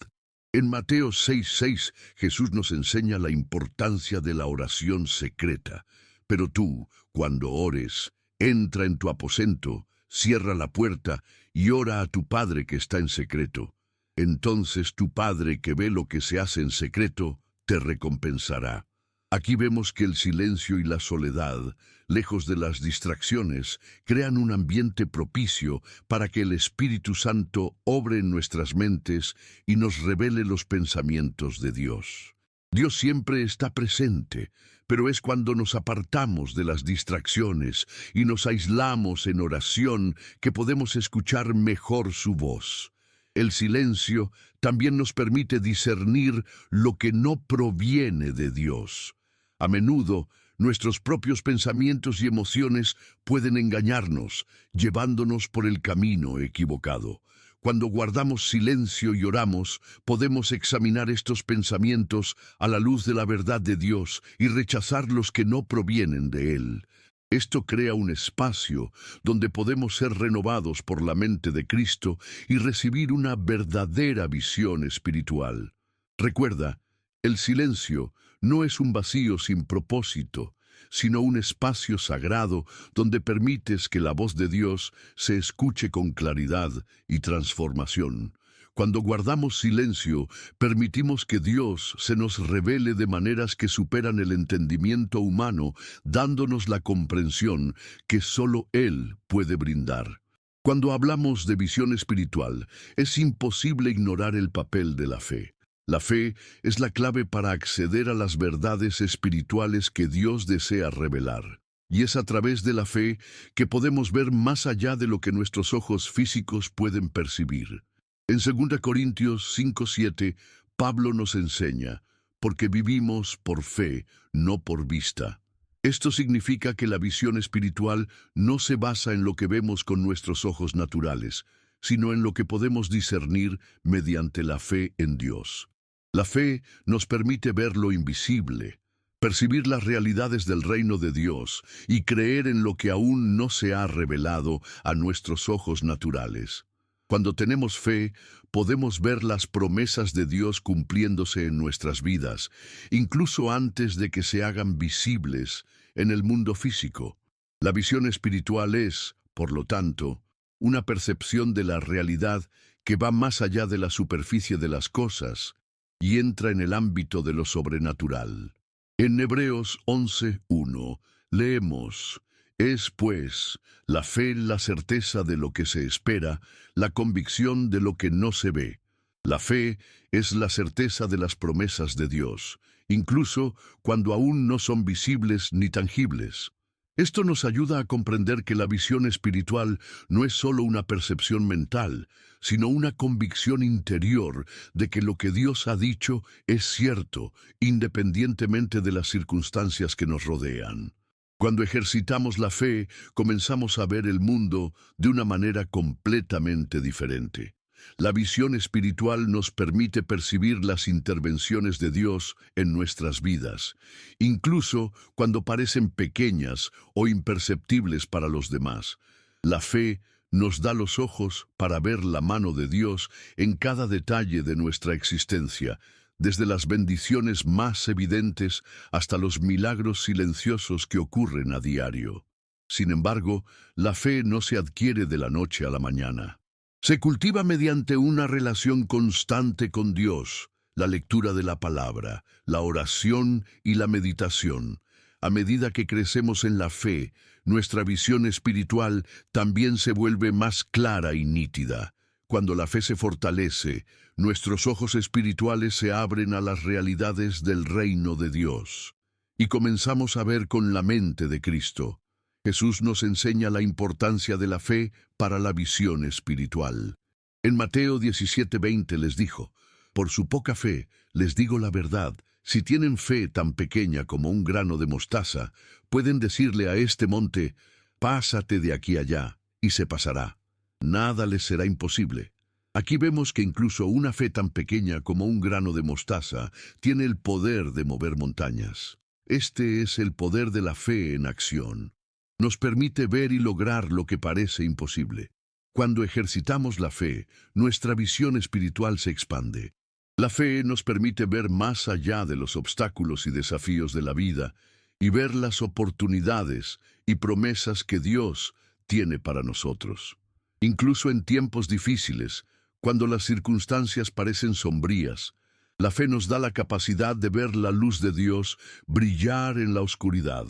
En Mateo 6:6, Jesús nos enseña la importancia de la oración secreta. Pero tú, cuando ores, entra en tu aposento, cierra la puerta y ora a tu Padre que está en secreto. Entonces tu Padre que ve lo que se hace en secreto, te recompensará. Aquí vemos que el silencio y la soledad, lejos de las distracciones, crean un ambiente propicio para que el Espíritu Santo obre en nuestras mentes y nos revele los pensamientos de Dios. Dios siempre está presente, pero es cuando nos apartamos de las distracciones y nos aislamos en oración que podemos escuchar mejor su voz. El silencio también nos permite discernir lo que no proviene de Dios. A menudo, nuestros propios pensamientos y emociones pueden engañarnos, llevándonos por el camino equivocado. Cuando guardamos silencio y oramos, podemos examinar estos pensamientos a la luz de la verdad de Dios y rechazar los que no provienen de Él. Esto crea un espacio donde podemos ser renovados por la mente de Cristo y recibir una verdadera visión espiritual. Recuerda, el silencio no es un vacío sin propósito, sino un espacio sagrado donde permites que la voz de Dios se escuche con claridad y transformación. Cuando guardamos silencio, permitimos que Dios se nos revele de maneras que superan el entendimiento humano, dándonos la comprensión que solo Él puede brindar. Cuando hablamos de visión espiritual, es imposible ignorar el papel de la fe. La fe es la clave para acceder a las verdades espirituales que Dios desea revelar. Y es a través de la fe que podemos ver más allá de lo que nuestros ojos físicos pueden percibir. En 2 Corintios 5:7, Pablo nos enseña, porque vivimos por fe, no por vista. Esto significa que la visión espiritual no se basa en lo que vemos con nuestros ojos naturales, sino en lo que podemos discernir mediante la fe en Dios. La fe nos permite ver lo invisible, percibir las realidades del reino de Dios y creer en lo que aún no se ha revelado a nuestros ojos naturales. Cuando tenemos fe, podemos ver las promesas de Dios cumpliéndose en nuestras vidas, incluso antes de que se hagan visibles en el mundo físico. La visión espiritual es, por lo tanto, una percepción de la realidad que va más allá de la superficie de las cosas y entra en el ámbito de lo sobrenatural. En Hebreos 11:1 leemos: Es, pues, la fe la certeza de lo que se espera, la convicción de lo que no se ve. La fe es la certeza de las promesas de Dios, incluso cuando aún no son visibles ni tangibles. Esto nos ayuda a comprender que la visión espiritual no es solo una percepción mental, sino una convicción interior de que lo que Dios ha dicho es cierto, independientemente de las circunstancias que nos rodean. Cuando ejercitamos la fe, comenzamos a ver el mundo de una manera completamente diferente. La visión espiritual nos permite percibir las intervenciones de Dios en nuestras vidas, incluso cuando parecen pequeñas o imperceptibles para los demás. La fe nos da los ojos para ver la mano de Dios en cada detalle de nuestra existencia, desde las bendiciones más evidentes hasta los milagros silenciosos que ocurren a diario. Sin embargo, la fe no se adquiere de la noche a la mañana. Se cultiva mediante una relación constante con Dios, la lectura de la palabra, la oración y la meditación. A medida que crecemos en la fe, nuestra visión espiritual también se vuelve más clara y nítida. Cuando la fe se fortalece, nuestros ojos espirituales se abren a las realidades del reino de Dios y comenzamos a ver con la mente de Cristo. Jesús nos enseña la importancia de la fe para la visión espiritual. En Mateo 17:20 les dijo: Por su poca fe, les digo la verdad, si tienen fe tan pequeña como un grano de mostaza, pueden decirle a este monte: pásate de aquí allá, y se pasará. Nada les será imposible. Aquí vemos que incluso una fe tan pequeña como un grano de mostaza tiene el poder de mover montañas. Este es el poder de la fe en acción. Nos permite ver y lograr lo que parece imposible. Cuando ejercitamos la fe, nuestra visión espiritual se expande. La fe nos permite ver más allá de los obstáculos y desafíos de la vida y ver las oportunidades y promesas que Dios tiene para nosotros. Incluso en tiempos difíciles, cuando las circunstancias parecen sombrías, la fe nos da la capacidad de ver la luz de Dios brillar en la oscuridad.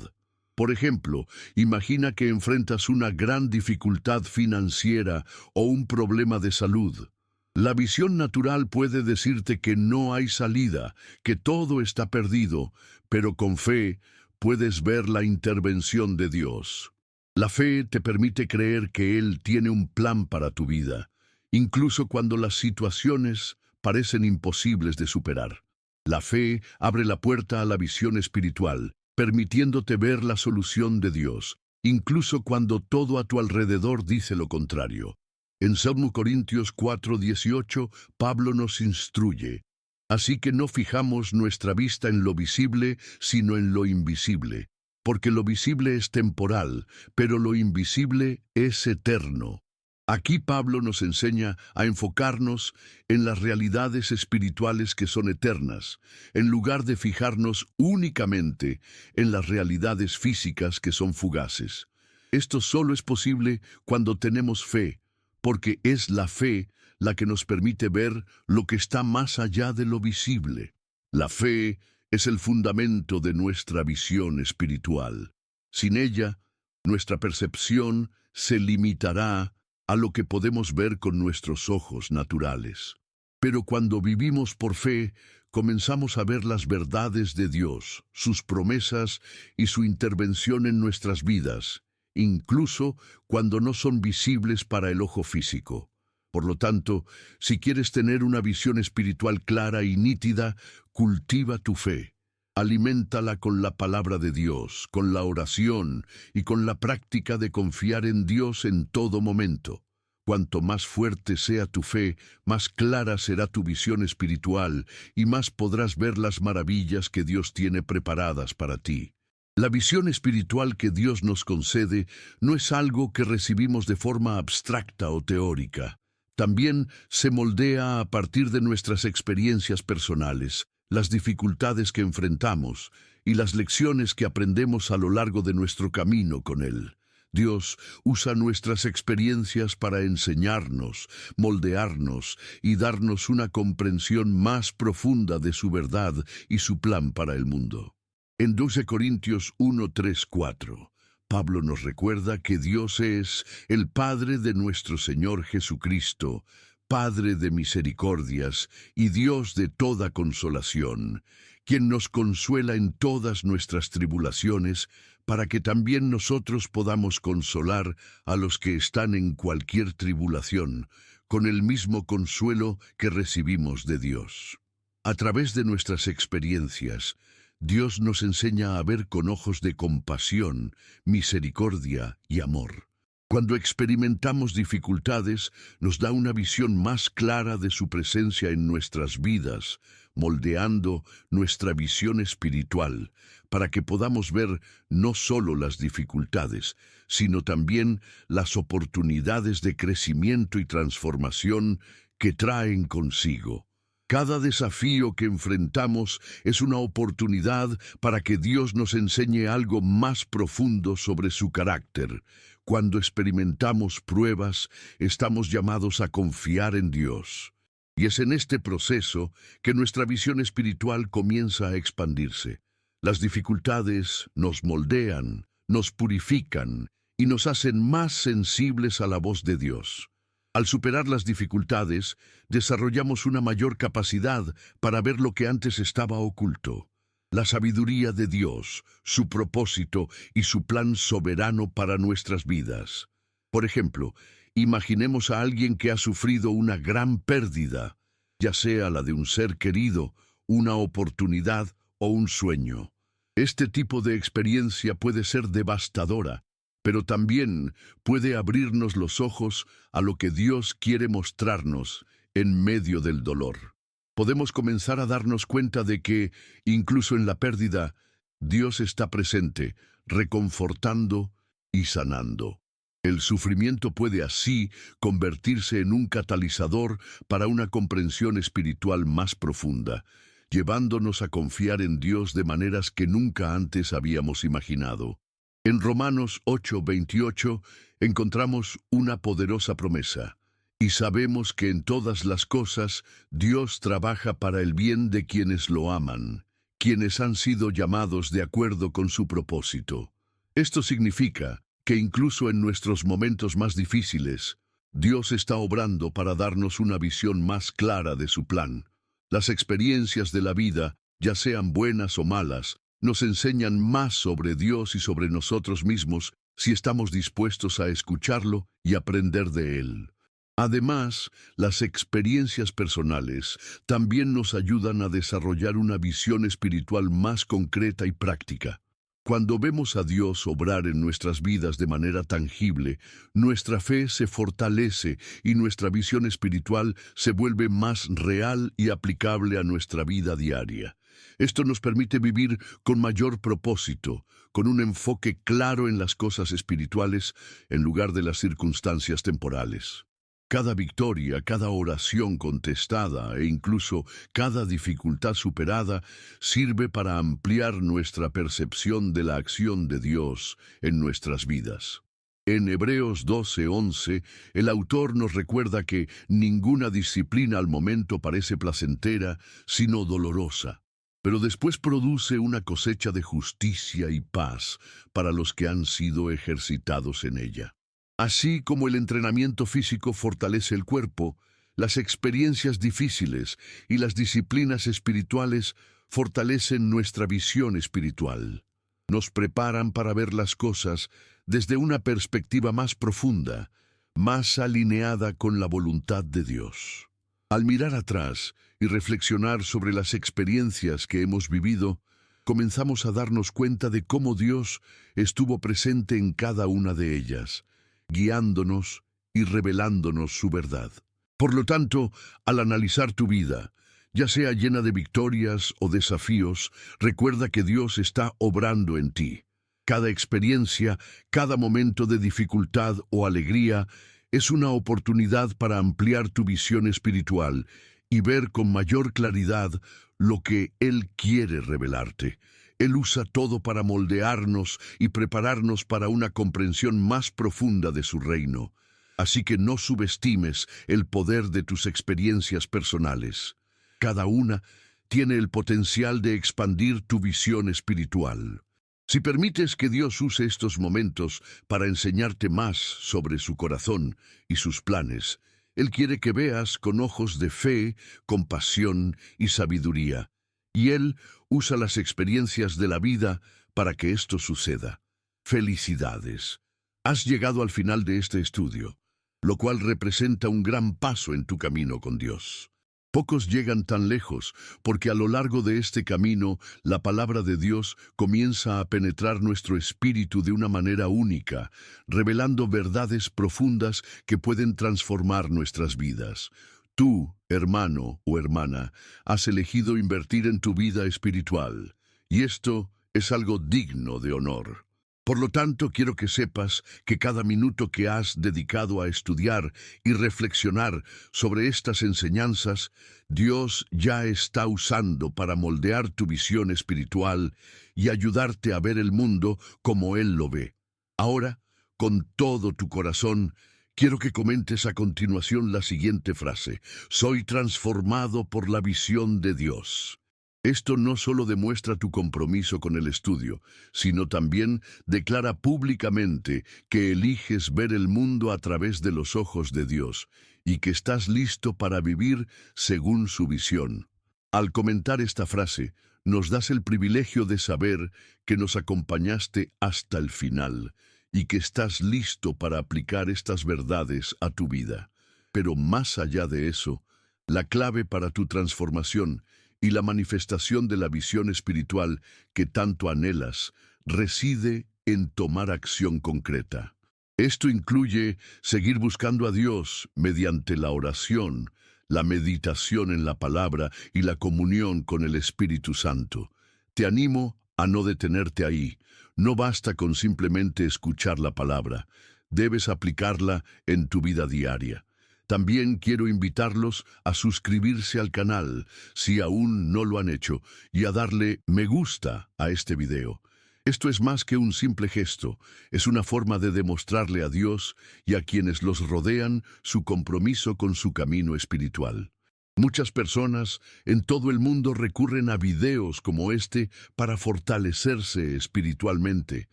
Por ejemplo, imagina que enfrentas una gran dificultad financiera o un problema de salud. La visión natural puede decirte que no hay salida, que todo está perdido, pero con fe puedes ver la intervención de Dios. La fe te permite creer que Él tiene un plan para tu vida, incluso cuando las situaciones parecen imposibles de superar. La fe abre la puerta a la visión espiritual, permitiéndote ver la solución de Dios, incluso cuando todo a tu alrededor dice lo contrario. En 2 Corintios 4:18, Pablo nos instruye: Así que no fijamos nuestra vista en lo visible, sino en lo invisible, porque lo visible es temporal, pero lo invisible es eterno. Aquí Pablo nos enseña a enfocarnos en las realidades espirituales que son eternas, en lugar de fijarnos únicamente en las realidades físicas que son fugaces. Esto solo es posible cuando tenemos fe, porque es la fe la que nos permite ver lo que está más allá de lo visible. La fe es el fundamento de nuestra visión espiritual. Sin ella, nuestra percepción se limitará a lo que podemos ver con nuestros ojos naturales. Pero cuando vivimos por fe, comenzamos a ver las verdades de Dios, sus promesas y su intervención en nuestras vidas, incluso cuando no son visibles para el ojo físico. Por lo tanto, si quieres tener una visión espiritual clara y nítida, cultiva tu fe. Aliméntala con la palabra de Dios, con la oración y con la práctica de confiar en Dios en todo momento. Cuanto más fuerte sea tu fe, más clara será tu visión espiritual y más podrás ver las maravillas que Dios tiene preparadas para ti. La visión espiritual que Dios nos concede no es algo que recibimos de forma abstracta o teórica. También se moldea a partir de nuestras experiencias personales, las dificultades que enfrentamos y las lecciones que aprendemos a lo largo de nuestro camino con Él. Dios usa nuestras experiencias para enseñarnos, moldearnos y darnos una comprensión más profunda de su verdad y su plan para el mundo. En 2 Corintios 1, 3, 4, Pablo nos recuerda que Dios es el Padre de nuestro Señor Jesucristo, Padre de misericordias y Dios de toda consolación, quien nos consuela en todas nuestras tribulaciones, para que también nosotros podamos consolar a los que están en cualquier tribulación, con el mismo consuelo que recibimos de Dios. A través de nuestras experiencias, Dios nos enseña a ver con ojos de compasión, misericordia y amor. Cuando experimentamos dificultades, nos da una visión más clara de su presencia en nuestras vidas, moldeando nuestra visión espiritual, para que podamos ver no solo las dificultades, sino también las oportunidades de crecimiento y transformación que traen consigo. Cada desafío que enfrentamos es una oportunidad para que Dios nos enseñe algo más profundo sobre su carácter. Cuando experimentamos pruebas, estamos llamados a confiar en Dios. Y es en este proceso que nuestra visión espiritual comienza a expandirse. Las dificultades nos moldean, nos purifican y nos hacen más sensibles a la voz de Dios. Al superar las dificultades, desarrollamos una mayor capacidad para ver lo que antes estaba oculto. La sabiduría de Dios, su propósito y su plan soberano para nuestras vidas. Por ejemplo, imaginemos a alguien que ha sufrido una gran pérdida, ya sea la de un ser querido, una oportunidad o un sueño. Este tipo de experiencia puede ser devastadora, pero también puede abrirnos los ojos a lo que Dios quiere mostrarnos en medio del dolor. Podemos comenzar a darnos cuenta de que, incluso en la pérdida, Dios está presente, reconfortando y sanando. El sufrimiento puede así convertirse en un catalizador para una comprensión espiritual más profunda, llevándonos a confiar en Dios de maneras que nunca antes habíamos imaginado. En Romanos 8:28 encontramos una poderosa promesa. Y sabemos que en todas las cosas Dios trabaja para el bien de quienes lo aman, quienes han sido llamados de acuerdo con su propósito. Esto significa que incluso en nuestros momentos más difíciles, Dios está obrando para darnos una visión más clara de su plan. Las experiencias de la vida, ya sean buenas o malas, nos enseñan más sobre Dios y sobre nosotros mismos si estamos dispuestos a escucharlo y aprender de Él. Además, las experiencias personales también nos ayudan a desarrollar una visión espiritual más concreta y práctica. Cuando vemos a Dios obrar en nuestras vidas de manera tangible, nuestra fe se fortalece y nuestra visión espiritual se vuelve más real y aplicable a nuestra vida diaria. Esto nos permite vivir con mayor propósito, con un enfoque claro en las cosas espirituales en lugar de las circunstancias temporales. Cada victoria, cada oración contestada e incluso cada dificultad superada sirve para ampliar nuestra percepción de la acción de Dios en nuestras vidas. En Hebreos 12:11, el autor nos recuerda que ninguna disciplina al momento parece placentera, sino dolorosa, pero después produce una cosecha de justicia y paz para los que han sido ejercitados en ella. Así como el entrenamiento físico fortalece el cuerpo, las experiencias difíciles y las disciplinas espirituales fortalecen nuestra visión espiritual. Nos preparan para ver las cosas desde una perspectiva más profunda, más alineada con la voluntad de Dios. Al mirar atrás y reflexionar sobre las experiencias que hemos vivido, comenzamos a darnos cuenta de cómo Dios estuvo presente en cada una de ellas, guiándonos y revelándonos su verdad. Por lo tanto, al analizar tu vida, ya sea llena de victorias o desafíos, recuerda que Dios está obrando en ti. Cada experiencia, cada momento de dificultad o alegría es una oportunidad para ampliar tu visión espiritual y ver con mayor claridad lo que Él quiere revelarte. Él usa todo para moldearnos y prepararnos para una comprensión más profunda de su reino. Así que no subestimes el poder de tus experiencias personales. Cada una tiene el potencial de expandir tu visión espiritual. Si permites que Dios use estos momentos para enseñarte más sobre su corazón y sus planes, Él quiere que veas con ojos de fe, compasión y sabiduría. Y Él usa las experiencias de la vida para que esto suceda. Felicidades. Has llegado al final de este estudio, lo cual representa un gran paso en tu camino con Dios. Pocos llegan tan lejos, porque a lo largo de este camino, la palabra de Dios comienza a penetrar nuestro espíritu de una manera única, revelando verdades profundas que pueden transformar nuestras vidas. Tú, hermano o hermana, has elegido invertir en tu vida espiritual, y esto es algo digno de honor. Por lo tanto, quiero que sepas que cada minuto que has dedicado a estudiar y reflexionar sobre estas enseñanzas, Dios ya está usando para moldear tu visión espiritual y ayudarte a ver el mundo como Él lo ve. Ahora, con todo tu corazón, quiero que comentes a continuación la siguiente frase: soy transformado por la visión de Dios. Esto no solo demuestra tu compromiso con el estudio, sino también declara públicamente que eliges ver el mundo a través de los ojos de Dios y que estás listo para vivir según su visión. Al comentar esta frase, nos das el privilegio de saber que nos acompañaste hasta el final y que estás listo para aplicar estas verdades a tu vida. Pero más allá de eso, la clave para tu transformación y la manifestación de la visión espiritual que tanto anhelas reside en tomar acción concreta. Esto incluye seguir buscando a Dios mediante la oración, la meditación en la palabra y la comunión con el Espíritu Santo. Te animo a no detenerte ahí. No basta con simplemente escuchar la palabra. Debes aplicarla en tu vida diaria. También quiero invitarlos a suscribirse al canal, si aún no lo han hecho, y a darle me gusta a este video. Esto es más que un simple gesto, es una forma de demostrarle a Dios y a quienes los rodean su compromiso con su camino espiritual. Muchas personas en todo el mundo recurren a videos como este para fortalecerse espiritualmente,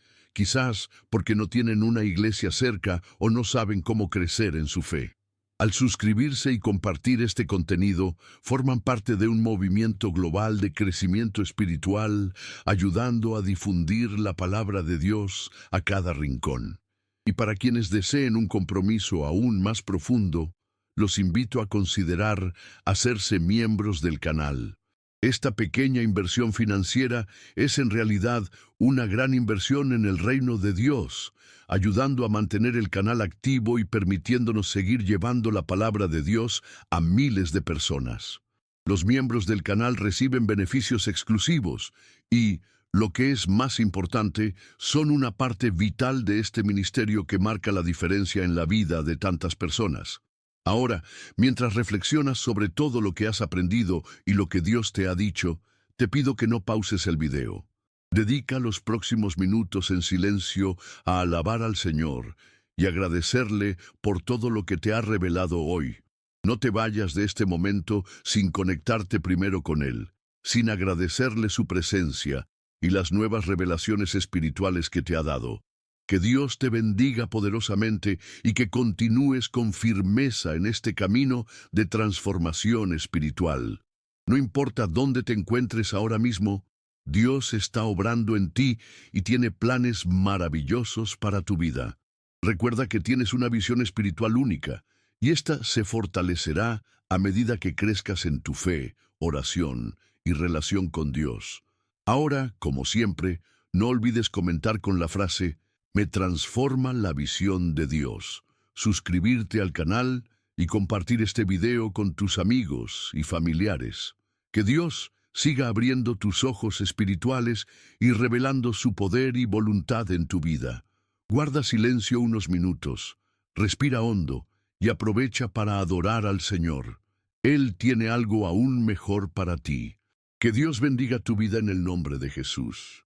quizás porque no tienen una iglesia cerca o no saben cómo crecer en su fe. Al suscribirse y compartir este contenido, forman parte de un movimiento global de crecimiento espiritual, ayudando a difundir la palabra de Dios a cada rincón. Y para quienes deseen un compromiso aún más profundo, los invito a considerar hacerse miembros del canal. Esta pequeña inversión financiera es en realidad una gran inversión en el reino de Dios, ayudando a mantener el canal activo y permitiéndonos seguir llevando la palabra de Dios a miles de personas. Los miembros del canal reciben beneficios exclusivos y, lo que es más importante, son una parte vital de este ministerio que marca la diferencia en la vida de tantas personas. Ahora, mientras reflexionas sobre todo lo que has aprendido y lo que Dios te ha dicho, te pido que no pauses el video. Dedica los próximos minutos en silencio a alabar al Señor y agradecerle por todo lo que te ha revelado hoy. No te vayas de este momento sin conectarte primero con Él, sin agradecerle su presencia y las nuevas revelaciones espirituales que te ha dado. Que Dios te bendiga poderosamente y que continúes con firmeza en este camino de transformación espiritual. No importa dónde te encuentres ahora mismo, Dios está obrando en ti y tiene planes maravillosos para tu vida. Recuerda que tienes una visión espiritual única y esta se fortalecerá a medida que crezcas en tu fe, oración y relación con Dios. Ahora, como siempre, no olvides comentar con la frase "Me transforma la visión de Dios", suscribirte al canal y compartir este video con tus amigos y familiares. Que Dios siga abriendo tus ojos espirituales y revelando su poder y voluntad en tu vida. Guarda silencio unos minutos, respira hondo y aprovecha para adorar al Señor. Él tiene algo aún mejor para ti. Que Dios bendiga tu vida en el nombre de Jesús.